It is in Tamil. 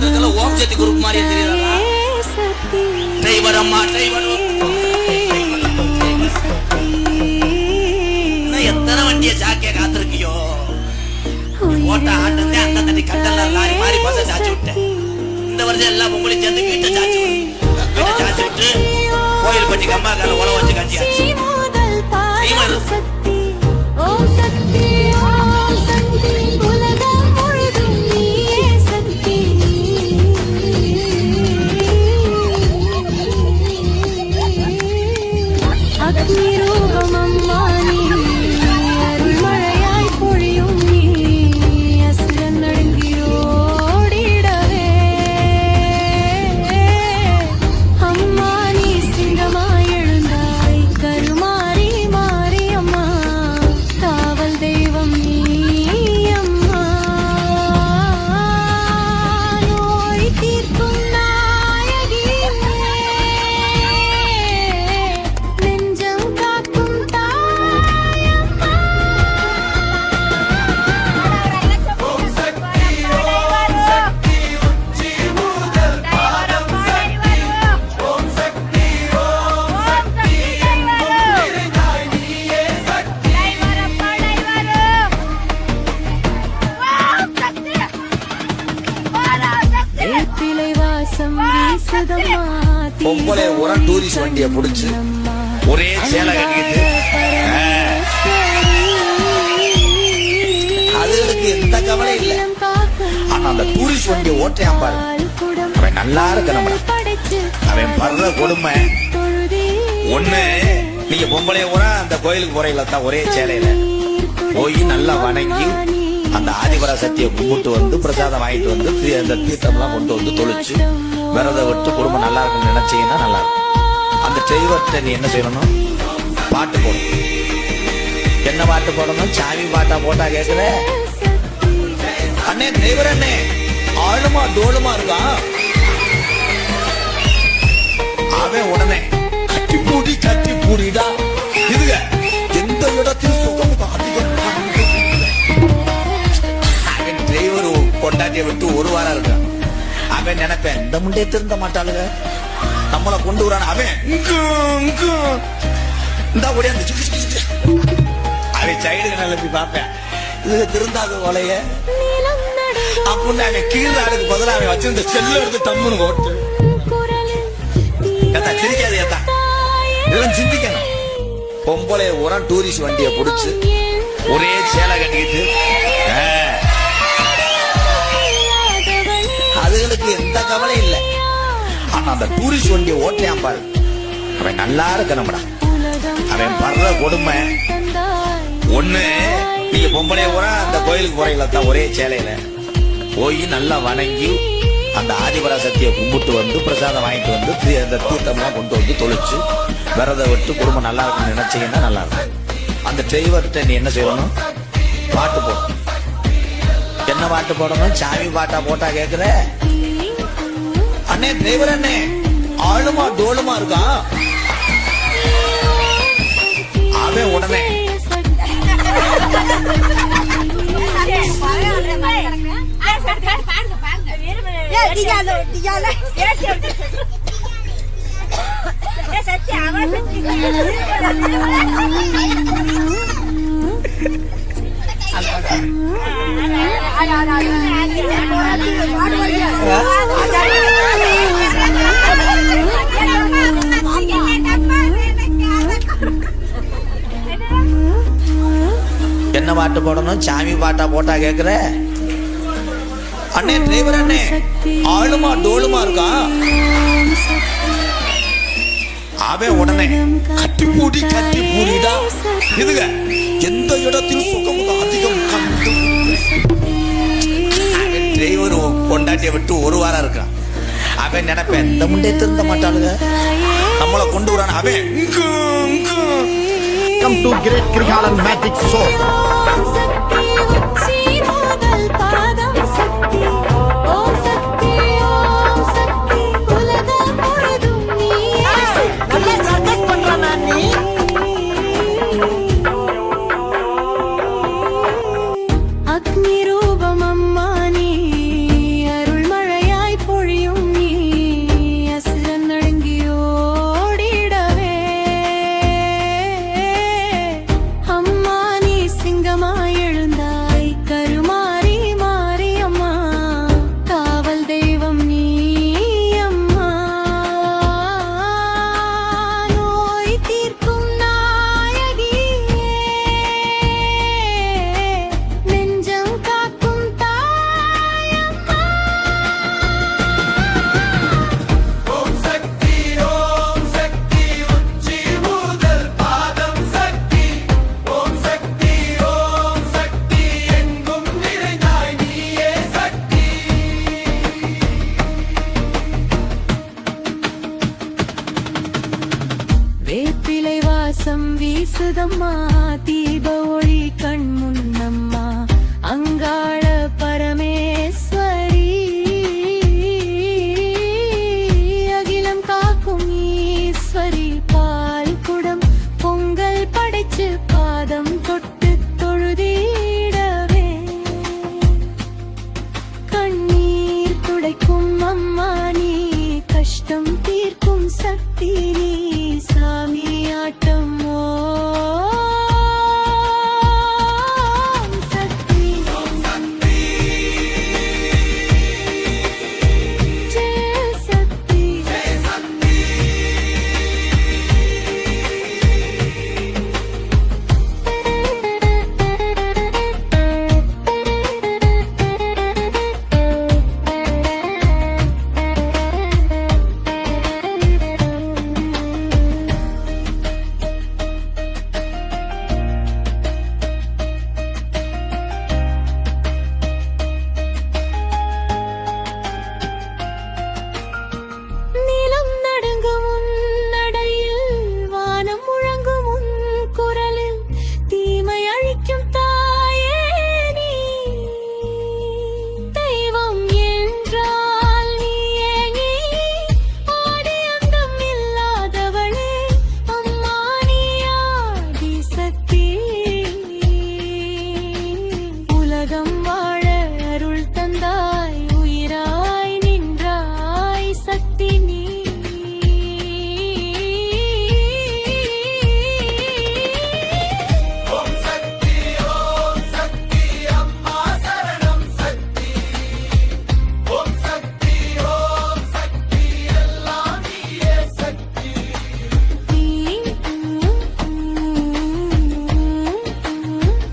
உட்கார்ந்துருக்கல ஓம் சக்தி குரூப் மாதிரி தெரியுதா? டிரைவர் அம்மா டிரைவர் எத்தனை வண்டியை சாக்கிய காத்திருக்கியோ? ஓட்ட ஆட்டு அந்த தண்ணி கட்டல லாரி மாதிரி பச சாச்சு விட்டேன். இந்த வருஷம் எல்லாம் பொங்கலையும் சேர்ந்து வீட்டை சாச்சு விட்டு கோயில் பட்டி கம்மா கால உழவு வச்சு காட்சியாச்சு. பொம்பளை ஒரு டூரிஸ்ட் வண்டியை பிடிச்சு ஒரே சேலை கட்டிக்கிட்டு அதுகளுக்கு எந்த கவலை இல்லை. ஆனா அந்த டூரிஸ்ட் வண்டியை ஓட்டையான் பாரு, அவன் நல்லா இருக்கணும். அவன் படுற கொடுமை ஒண்ணு. நீங்க பொம்பளை ஊரா அந்த கோயிலுக்கு போறீங்களா தான் ஒரே சேலையில போய் நல்லா வணங்கி அந்த ஆதிபராசக்தியை கும்பிட்டு வந்து பிரசாதம் வாங்கிட்டு வந்து அந்த தீர்த்தம் எல்லாம் கொண்டு வந்து தொளிச்சு விரதம் விட்டு குடும்பம் நல்லா இருக்குன்னு நினைச்சீங்கன்னா நல்லா இருக்கும். அந்த டிரைவர்கிட்ட நீ என்ன செய்யணும்? பாட்டு போடணும். என்ன பாட்டு போடணும்? சாமி பாட்டா போட்டா கேக்குற அண்ணே டிரைவர் அண்ணே ஆளுமா டோலுமா இருக்கான். அவன் உடனே கட்டி பூடிடா இதுங்க எந்த இடத்தில் சுகம் அதிகம். அவன் டிரைவர் கொண்டாட்டியை விட்டு ஒரு வாரம் இருக்கான். அவன் நினைப்பேன் இந்த முண்டே திருந்த மாட்டாளுங்க, நம்மளை கொண்டு வரான. அவன் இந்த ஓடியாந்து அவன் சைடுக்கு நிலப்பி பார்ப்பேன், இதுக்கு திருந்தாத கொலைய அப்படின்னு அவன் கீழாடுக்கு பதிலாக அவன் வச்சிருந்த செல்ல எடுத்து தம்முன்னு ஓட்டு. ஏத்தா சிரிக்காது ஏத்தா, இதெல்லாம் சிந்திக்கணும். பொம்பளை ஒரு டூரிஸ்ட் வண்டியை பிடிச்சு ஒரே சேலை கட்டிக்கிட்டு அதுகளுக்கு எந்த கவலை இல்லை. ஆனா அந்த டூரிஸ்ட் வண்டியை ஓட்டையான் பாரு, அவன் நல்லா இருக்கணும்டா. அவன் படுற கொடுமை ஒண்ணு. நீங்க பொம்பளை ஊரா அந்த கோயிலுக்கு போறீங்களா தான் ஒரே சேலையில போய் நல்லா வணங்கி அந்த ஆதிபராசக்தியை கும்பிட்டு வந்து பிரசாதம் வாங்கிட்டு வந்து அந்த தீர்த்தம் எல்லாம் கொண்டு வந்து தொளிச்சு விரதம் விட்டு குடும்பம் நல்லா இருக்குன்னு நினைச்சீங்கன்னா நல்லா இருக்கும். அந்த டிரைவர்கிட்ட நீ என்ன செய்யணும்? பாட்டு போடணும். என்ன பாட்டு போடணும்? சாமி பாட்டா போட்டா கேக்குற அண்ணே டிரைவர் அண்ணே ஆளுமா டோலுமா இருக்கான். அவன் உடனே என்ன பாட்டு போடணும்? சாமி பாட்டா போட்டா கேக்குற அண்ணே டிரைவர் அண்ணே ஆளுமா டோலுமா இருக்கான். அவன் உடனே கட்டி பூடிடா இதுங்க எந்த இடத்தில் சுகம் அதிகம். டிரைவர் கொண்டாட்டியை விட்டு ஒரு வாரம் இருக்கான். அவன் நினைப்பேன் இந்த முண்டே திருந்த மாட்டாளுங்க, நம்மளை கொண்டு வரான. அவன் Come to Great Krigalan Magic Show. அக்னி ரூபம் அம்மா நீ அருள் மழையாய் வீசுதம்மா தீப ஒளி கண் முன்னம்மா அங்காள பரமேஸ்வரி அகிலம் காக்கும் ஈஸ்வரி பால் குடம் பொங்கல் படைச்சு பாதம் தொட்டு தொழுதிடவே கண்ணீர் துடைக்கும் அம்மா நீ கஷ்டம் தீர்க்கும் சக்தி நீ